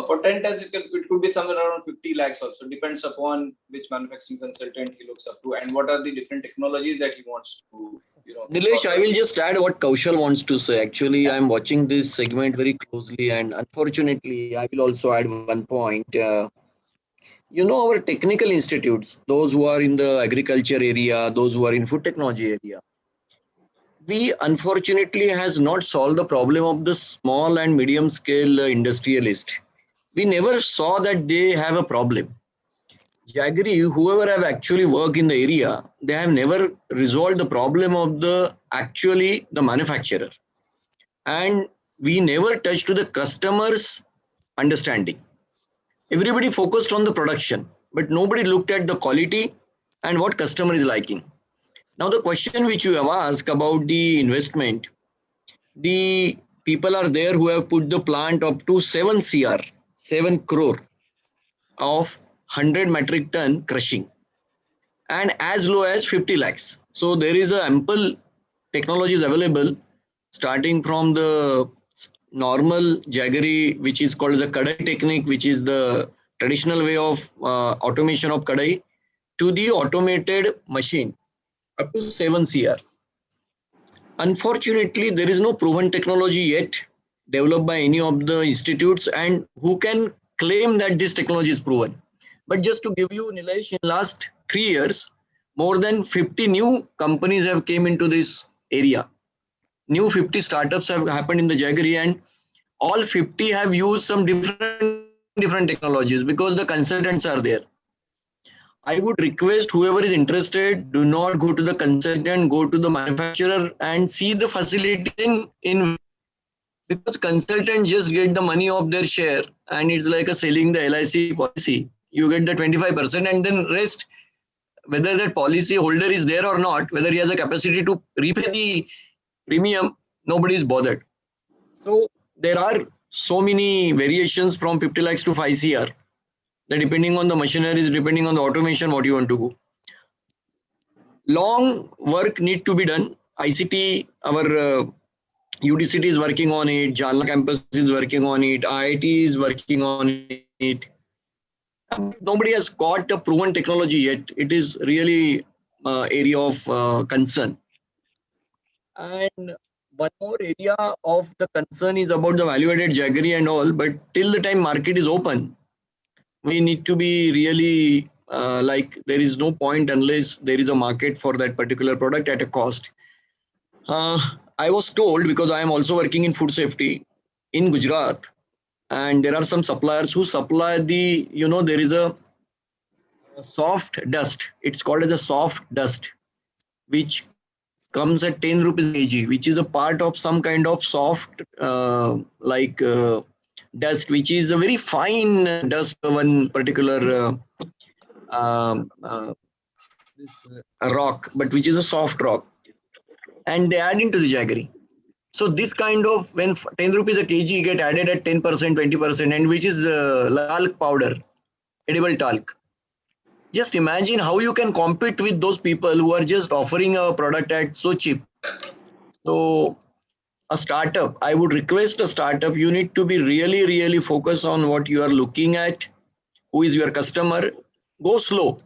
For 10 tons, it could be somewhere around 50 lakhs also. Depends upon which manufacturing consultant he looks up to and what are the different technologies that he wants to, Nilesh, I will just add what Kaushal wants to say. Actually, I'm watching this segment very closely, and unfortunately, I will also add one point. Our technical institutes, those who are in the agriculture area, those who are in food technology area, we unfortunately has not solved the problem of the small and medium scale industrialist. We never saw that they have a problem. Jaggery, whoever have actually worked in the area, they have never resolved the problem of the manufacturer. And we never touched to the customer's understanding. Everybody focused on the production, but nobody looked at the quality and what customer is liking. Now the question which you have asked about the investment, the people are there who have put the plant up to 7 crore of 100 metric ton crushing, and as low as 50 lakhs. So there is a ample technologies available, starting from the normal jaggery, which is called the kadai technique, which is the traditional way of automation of kadai, to the automated machine up to 7 CR. Unfortunately, there is no proven technology yet developed by any of the institutes and who can claim that this technology is proven. But just to give you, Nilesh, in last 3 years, more than 50 new companies have came into this area. New 50 startups have happened in the jaggery, and all 50 have used some different technologies because the consultants are there. I would request whoever is interested, do not go to the consultant, go to the manufacturer and see the facility in because consultants just get the money of their share and it's like a selling the LIC policy. You get the 25% and then rest, whether that policy holder is there or not, whether he has a capacity to repay the premium, nobody is bothered. So there are so many variations from 50 lakhs to 5 CR. That depending on the machineries, depending on the automation, what you want to go. Long work need to be done. ICT, our UDCT is working on it, Jalna campus is working on it, IIT is working on it. But nobody has got a proven technology yet. It is really area of concern. And one more area of the concern is about the value-added jaggery and all. But till the time market is open, we need to be really like there is no point unless there is a market for that particular product at a cost. I was told, because I am also working in food safety in Gujarat, and there are some suppliers who supply the, there is a soft dust. It's called as a soft dust, which comes at 10 rupees a kg, which is a part of some kind of soft dust, which is a very fine dust, one particular um, uh, rock, but which is a soft rock, and they add into the jaggery. So this kind of, when 10 rupees a kg get added at 10%, 20%, and which is talc powder, edible talc. Just imagine how you can compete with those people who are just offering a product at so cheap. So a startup, I would request a startup, you need to be really, really focused on what you are looking at, who is your customer. Go slow.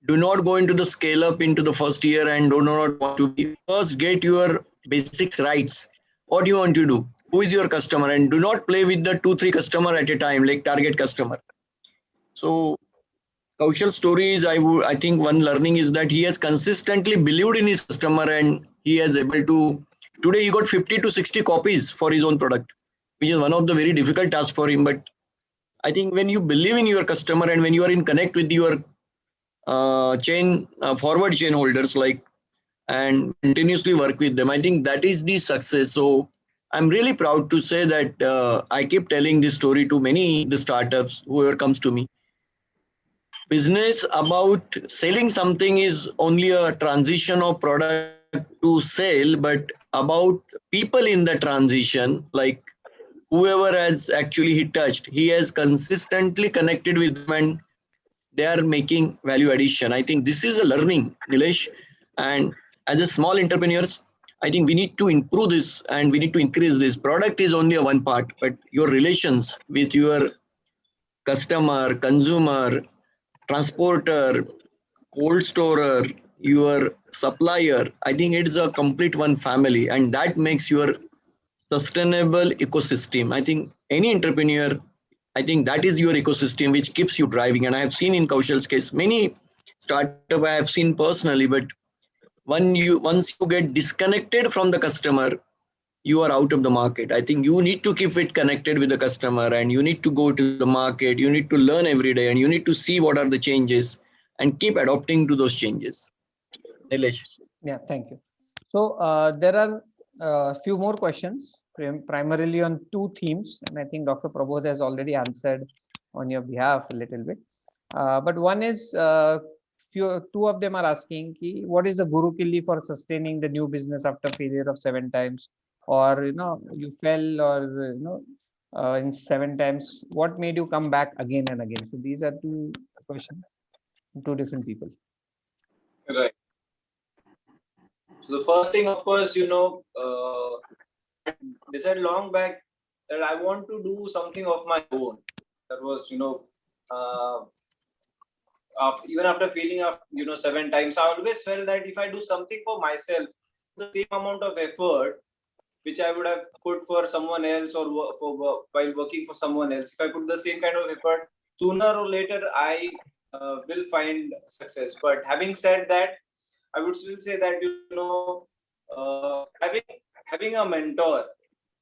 Do not go into the scale up into the first year and do not want to be. First, get your basics rights. What do you want to do? Who is your customer? And do not play with the 2-3 customer at a time, like target customer. So Kaushal stories, I think one learning is that he has consistently believed in his customer and he is able to. Today he got 50 to 60 copies for his own product, which is one of the very difficult tasks for him. But I think when you believe in your customer and when you are in connect with your forward chain holders, like, and continuously work with them, I think that is the success. So I'm really proud to say that I keep telling this story to many the startups, whoever comes to me. Business about selling something is only a transition of product to sale, but about people in the transition, like whoever has actually he touched, he has consistently connected with them and they are making value addition. I think this is a learning, Nilesh. And as a small entrepreneurs, I think we need to improve this and we need to increase this. Product is only a one part, but your relations with your customer, consumer, transporter, cold storer, your supplier, I think it's a complete one family and that makes your sustainable ecosystem. I think any entrepreneur, I think that is your ecosystem which keeps you driving. And I have seen in Kaushal's case, many startup I have seen personally, but once you get disconnected from the customer, you are out of the market. I think you need to keep it connected with the customer and you need to go to the market. You need to learn every day and you need to see what are the changes and keep adopting to those changes. Nilesh. Yeah, thank you. So there are a few more questions, primarily on two themes, and I think Dr. Prabodh has already answered on your behalf a little bit. But one is, two of them are asking, what is the Guru Killi for sustaining the new business after failure of 7 times, or you fell, or in 7 times, what made you come back again and again? So these are two questions, two different people. Right. So the first thing, of course, I decided long back that I want to do something of my own. That was, even after failing, 7 times, I always felt that if I do something for myself, the same amount of effort which I would have put for someone else or while working for someone else, if I put the same kind of effort, sooner or later I will find success. But having said that, I would still say that having a mentor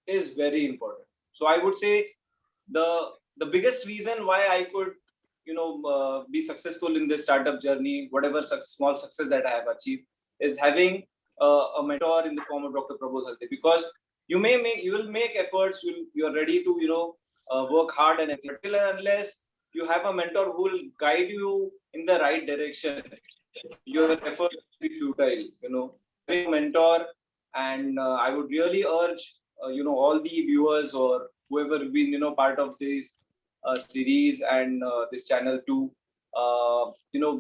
is very important. So I would say the biggest reason why I could be successful in this startup journey, whatever small success that I have achieved, is having a mentor in the form of Dr. Prabodh Halte, because you will make efforts, you are ready to work hard and everything, but till and unless you have a mentor who will guide you in the right direction, your efforts will be futile. Having a mentor, and I would really urge all the viewers or whoever been part of this series and this channel to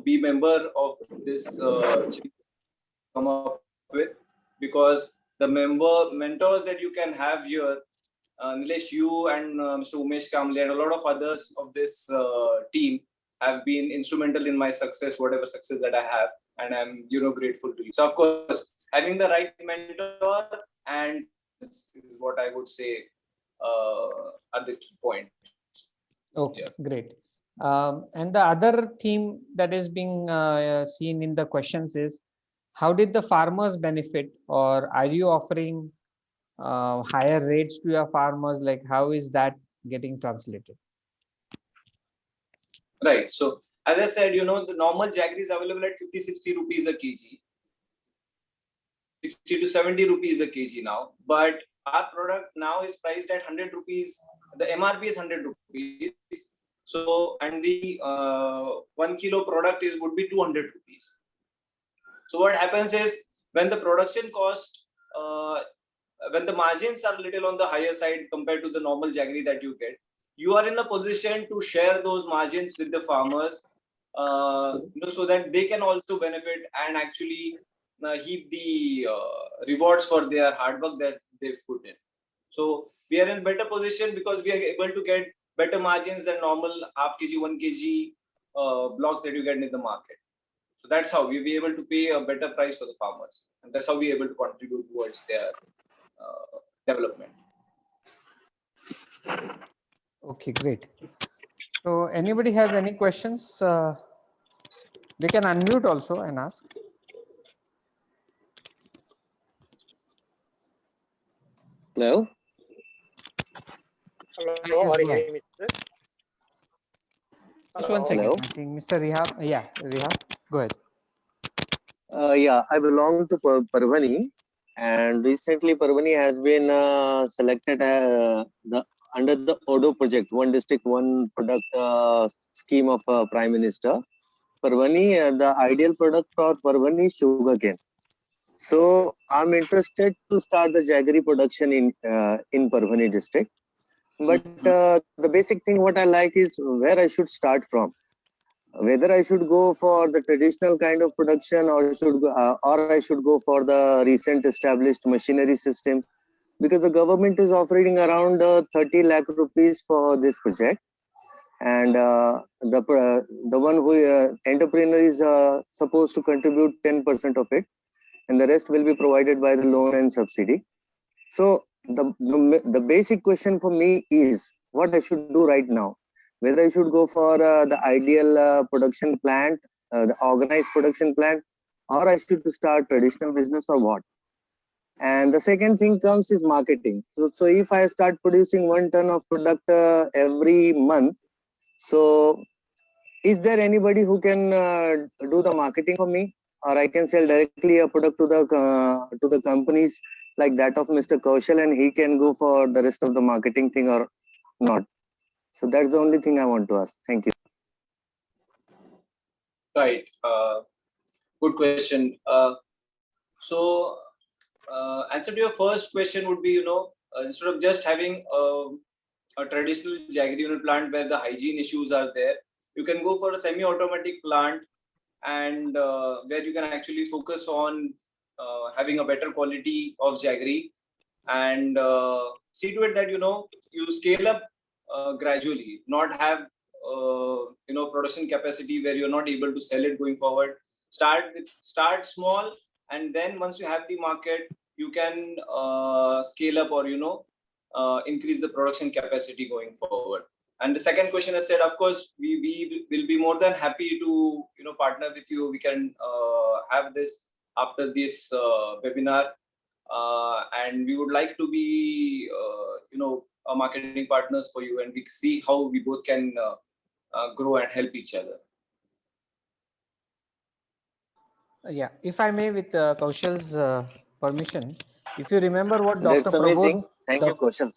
be member of this come up with, because the mentors that you can have here, Nilesh, you and Mr. Umesh Kamble and a lot of others of this team have been instrumental in my success, whatever success that I have, and I'm grateful to you. So of course, having the right mentor and is what I would say at the key point. Okay, great. And the other theme that is being seen in the questions is, how did the farmers benefit, or are you offering higher rates to your farmers? Like, how is that getting translated? Right. So as I said, the normal jaggery is available at 50-60 rupees a kg, 60 to 70 rupees a kg now. But our product now is priced at 100 rupees. The MRP is 100 rupees. So, and the 1 kilo product would be 200 rupees. So what happens is, when the production cost, when the margins are little on the higher side compared to the normal jaggery that you get, you are in a position to share those margins with the farmers, so that they can also benefit and actually heap the rewards for their hard work that they've put in. So we are in better position because we are able to get better margins than normal half kg, 1 kg blocks that you get in the market. So that's how we'll be able to pay a better price for the farmers, and that's how we're able to contribute towards their development. Okay, great. So anybody has any questions? They can unmute also and ask. Hello. Hello, are you hearing me, sir? Just one second. Hello. I think Mr. Rihab. Yeah, Rihab, go ahead. Yeah, I belong to Parvani, and recently Parvani has been selected under the ODO project, One District, One Product scheme of Prime Minister. Parvani, the ideal product for Parvani is sugarcane. So I'm interested to start the jaggery production in Parvani district. But the basic thing what I like is where I should start from. Whether I should go for the traditional kind of production, or I should go for the recent established machinery system, because the government is offering around 30 lakh rupees for this project, and the one who entrepreneur is supposed to contribute 10% of it, and the rest will be provided by the loan and subsidy. So the basic question for me is what I should do right now. Whether I should go for the ideal production plant, the organized production plant, or I should start traditional business, or what. And the second thing comes is marketing. So if I start producing 1 ton of product every month, so is there anybody who can do the marketing for me, or I can sell directly a product to the companies like that of Mr. Kaushal, and he can go for the rest of the marketing thing, or not? So that's the only thing I want to ask. Thank you. Right. Good question. So answer to your first question would be, instead of just having a traditional jaggery unit plant where the hygiene issues are there, you can go for a semi-automatic plant, and where you can actually focus on having a better quality of jaggery, and see to it that you scale up gradually, not have production capacity where you're not able to sell it going forward. Start small, and then once you have the market, you can scale up, or increase the production capacity going forward. And the second question I said, of course, we will be more than happy to partner with you. We can have this after this webinar, and we would like to be a marketing partners for you, and we see how we both can grow and help each other. Yeah, if I may, with Kaushal's permission, if you remember what That's amazing. Thank you, Kaushal.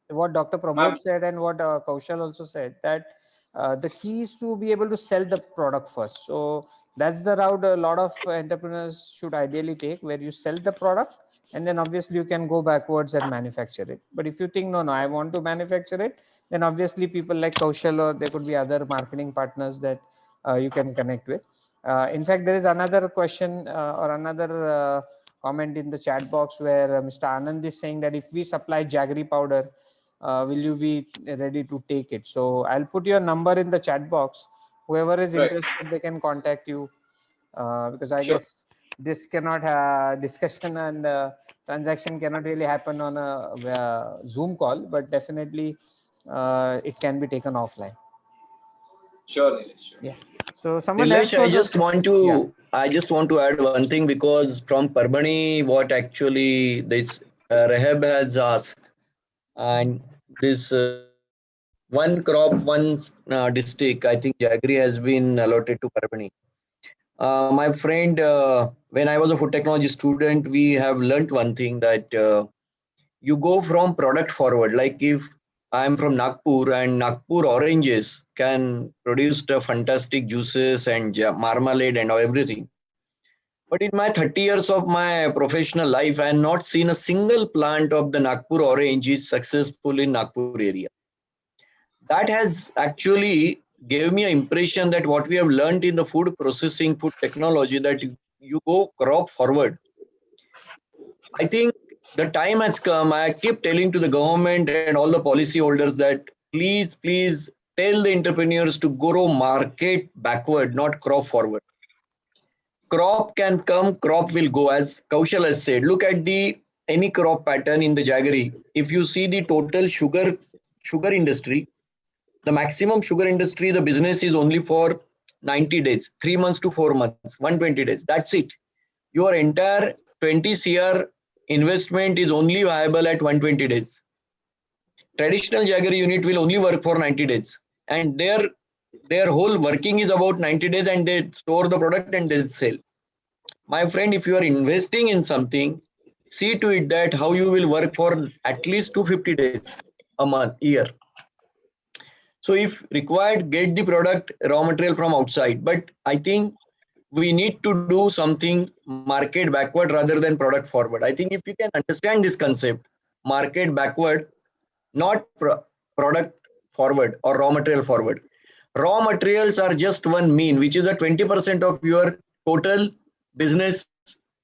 what Dr. Pramod said and what Kaushal also said, that the key is to be able to sell the product first. So that's the route a lot of entrepreneurs should ideally take, where you sell the product and then obviously you can go backwards and manufacture it. But if you think, no, I want to manufacture it, then obviously people like Kaushal, or there could be other marketing partners that you can connect with. In fact, there is another question or another comment in the chat box where Mr. Anand is saying that if we supply Jaggery powder, will you be ready to take it? So I'll put your number in the chat box. Whoever is interested, they can contact you, because I guess this cannot discussion and transaction cannot really happen on a Zoom call, but definitely it can be taken offline. Sure, Nilesh. Sure. Yeah. So someone Nilesh, else I just want to add one thing, because from Parbhani, what actually this Rahab has asked, and this one crop, one district, I think Jaggery has been allotted to Parbhani. My friend, when I was a food technology student, we have learnt one thing, that you go from product forward. Like if I'm from Nagpur, and Nagpur oranges can produce the fantastic juices and marmalade and everything. But in my 30 years of my professional life, I have not seen a single plant of the Nagpur orange is successful in Nagpur area. That has actually gave me an impression that what we have learned in the food processing, food technology, that you go crop forward. I think the time has come. I keep telling to the government and all the policy holders that please tell the entrepreneurs to grow market backward, not crop forward. Crop can come, crop will go, as Kaushal has said. Look at the any crop pattern in the Jaggery. If you see the total sugar industry, the maximum sugar industry, the business is only for 90 days, 3 months to 4 months, 120 days. That's it. Your entire 20 CR investment is only viable at 120 days. Traditional Jaggery unit will only work for 90 days. And their whole working is about 90 days, and they store the product and they sell. My friend, if you are investing in something, see to it that how you will work for at least 250 days a month, year. So if required, get the product raw material from outside. But I think we need to do something market backward rather than product forward. I think if you can understand this concept, market backward, not product forward or raw material forward. Raw materials are just one mean, which is a 20% of your total business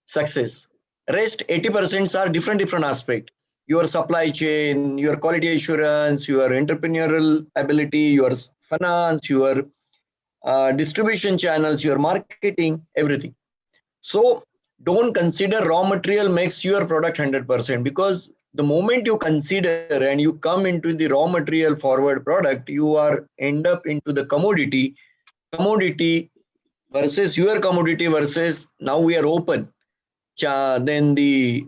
success. Rest 80% are different aspect. Your supply chain, your quality assurance, your entrepreneurial ability, your finance, your distribution channels, your marketing, everything. So don't consider raw material makes your product 100%, because the moment you consider and you come into the raw material forward product, you are end up into the commodity versus your commodity versus now we are open. Then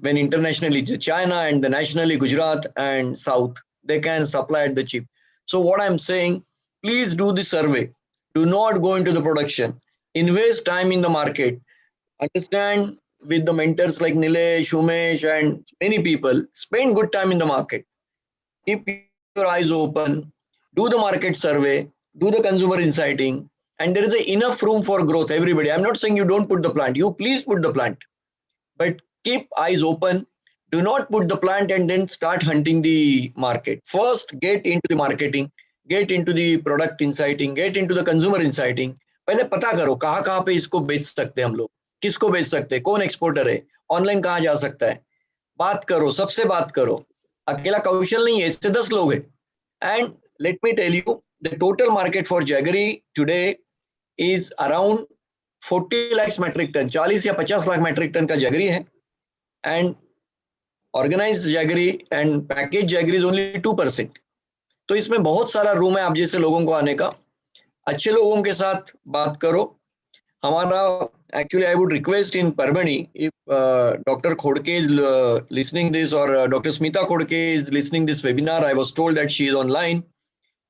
when internationally China and the nationally Gujarat and South, they can supply at the cheap. So what I'm saying, please do the survey. Do not go into the production. Invest time in the market. Understand with the mentors like Nilesh, Umesh and many people. Spend good time in the market. Keep your eyes open. Do the market survey. Do the consumer insighting. And there is enough room for growth, everybody. I'm not saying you don't put the plant. You please put the plant. But keep eyes open. Do not put the plant and then start hunting the market. First, get into the marketing, get into the product insighting, get into the consumer insighting. पहले पता करो कहाँ पे इसको बेच सकते हैं हम लोग, किसको बेच सकते हैं, कौन एक्सपोर्टर है, ऑनलाइन कहाँ जा सकता है, बात करो, सबसे बात करो. अकेला कौशल नहीं है, इससे 10 लोग हैं. And let me tell you, the total market for Jaggery today is around 40 lakhs metric ton, 40 या 50 लाख metric ton का Jaggery है. And organized Jaggery and packaged Jaggery is only 2%. तो इसमें बहुत सारा रूम है आप जैसे लोगों को आने का. अच्छे लोगों के साथ बात करो. हमारा actually I would request in Parbhani, if Dr. Khodke is listening this, or Dr. Smita Khodke is listening this webinar, I was told that she is online.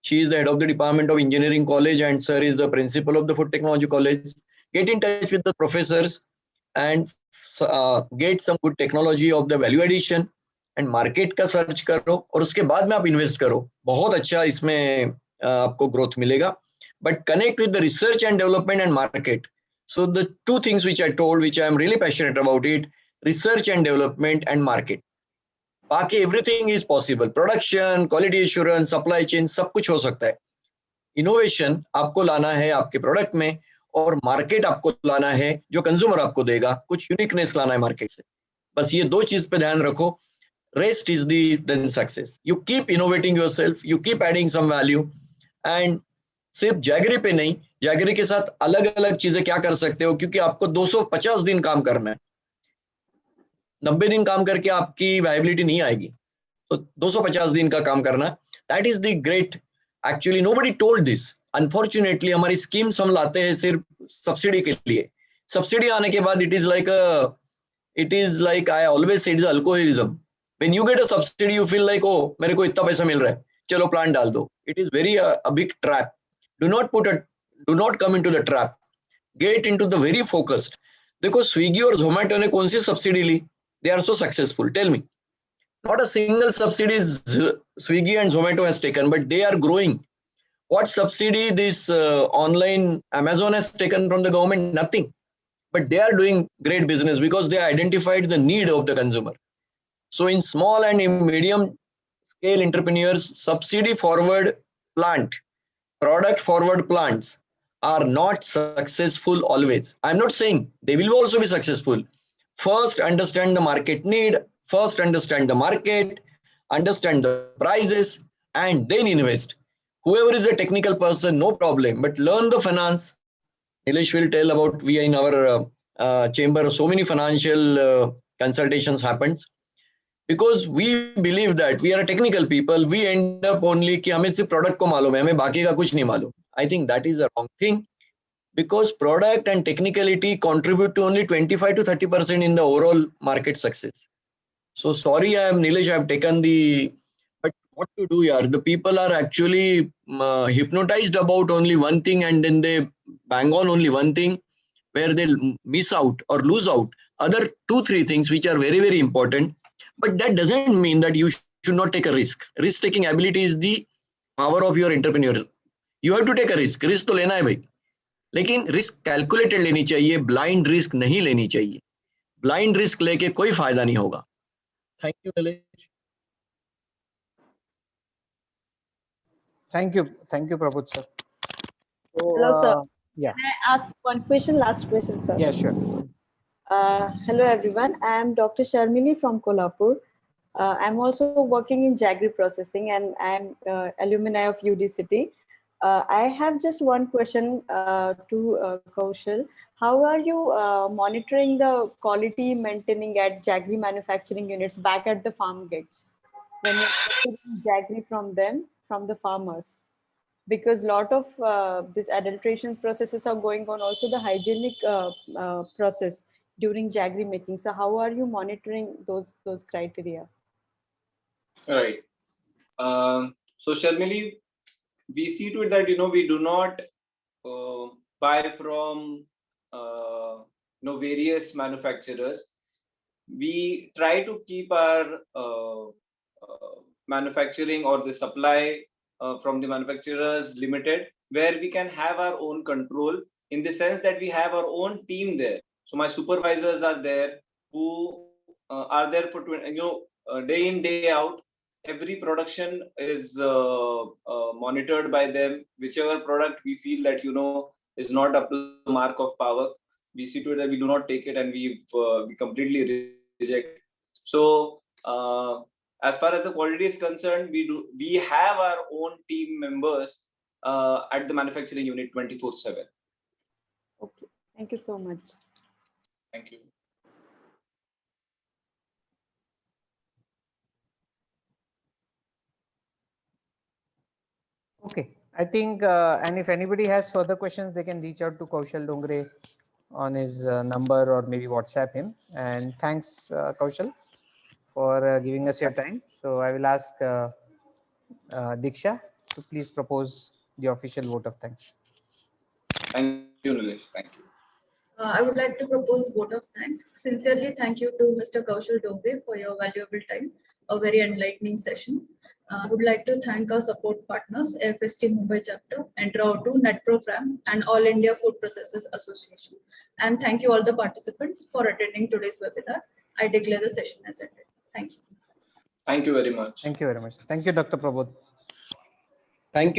She is the head of the Department of Engineering College and sir is the principal of the Food Technology College. Get in touch with the professors and get some good technology of the value addition and market का search करो और उसके बाद में आप invest करो. बहुत अच्छा इसमें आपको ग्रोथ मिलेगा. But connect with the research and development and market. So the two things which I told, which I am really passionate about it, research and development and market. बाकी everything is possible. Production, quality assurance, supply chain, सब कुछ हो सकता है. Innovation आपको लाना है आपके प्रोडक्ट में और मार्केट आपको लाना है जो कंज्यूमर आपको देगा. कुछ यूनिकनेस लाना है मार्केट से. बस ये दो चीज पे ध्यान रखो. Rest is the then success. You keep innovating yourself, you keep adding some value and सिर्फ जैगरी पे नहीं, जैगरी के साथ अलग अलग चीजें क्या कर सकते हो क्योंकि आपको 250 दिन काम करना है. 90 दिन काम करके आपकी वायबिलिटी नहीं आएगी. तो 250 दिन का काम करना, that is the great. Actually nobody told this. Unfortunately हमारी स्कीम्स हम लाते हैं सिर्फ सब्सिडी के लिए. सब्सिडी आने के बाद it is like I always said is alcoholism. When you get a subsidy you feel like oh मेरे को इतना पैसा मिल रहा है, चलो प्लांट डाल दो. It is very a big trap. Do not come into the trap. Get into the very focused. देखो स्विगी और जोमेटो ने कौन सी सब्सिडी ली? They are so successful. Tell me. Not a single subsidy Swiggy and Zomato has taken, but they are growing. What subsidy this online Amazon has taken from the government? Nothing. But they are doing great business because they identified the need of the consumer. So in small and in medium scale entrepreneurs, subsidy forward plant, product forward plants are not successful always. I'm not saying they will also be successful. First, understand the market need. First, understand the market, understand the prices, and then invest. Whoever is a technical person, no problem, but learn the finance. Nilesh will tell about we in our chamber, so many financial consultations happens. Because we believe that we are a technical people, we end up only कि हमें सिर्फ product को मालूम है, हमें बाकी का कुछ नहीं मालूम. I think that is the wrong thing. Because product and technicality contribute to only 25 to 30% in the overall market success. So sorry, I am Nilesh, I have taken but what to do here? The people are actually hypnotized about only one thing and then they bang on only one thing where they'll miss out or lose out other 2-3 things which are very, very important. But that doesn't mean that you should not take a risk. Risk taking ability is the power of your entrepreneur. You have to take a risk. Risk तो लेना है भाई. लेकिन risk calculated लेनी चाहिए, blind risk नहीं लेनी चाहिए. ब्लाइंड रिस्क लेके कोई फायदा नहीं होगा. Thank you Nilesh. Thank you, Prabodh sir. So, Hello, sir. Yeah. Can I ask one question? Last question, sir. Yeah, sure. Hello, everyone. I am Dr. Sharmini from Kolhapur. I'm also working in Jaggery processing and I'm alumni of UD City. I have just one question to Kaushal. How are you monitoring the quality maintaining at Jaggery manufacturing units back at the farm gates when you're getting Jaggery from them, from the farmers? Because a lot of these adulteration processes are going on, also the hygienic process during Jaggery making. So how are you monitoring those criteria? Right. So Sharmili, we see to it that we do not buy from various manufacturers. We try to keep our manufacturing or the supply from the manufacturers limited, where we can have our own control in the sense that we have our own team there. So my supervisors are there who are there for day in, day out. Every production is monitored by them. Whichever product we feel that is not up to the mark of Pawaak, we see to it that we do not take it and we completely reject. So as far as the quality is concerned, we have our own team members at the manufacturing unit 24/7. Okay, thank you so much. Thank you. Okay, I think, and if anybody has further questions, they can reach out to Kaushal Dongare on his number or maybe WhatsApp him. And thanks, Kaushal, for giving us your time. So I will ask Diksha to please propose the official vote of thanks. Thank you, Nilesh. Thank you. I would like to propose vote of thanks. Sincerely, thank you to Mr. Kaushal Dongare for your valuable time, a very enlightening session. I would like to thank our support partners, FST Mumbai Chapter, Entra2, NetProgram, and All India Food Processors Association. And thank you all the participants for attending today's webinar. I declare the session as ended. Thank you. Thank you very much. Thank you very much. Thank you, Dr. Prabodh. Thank you.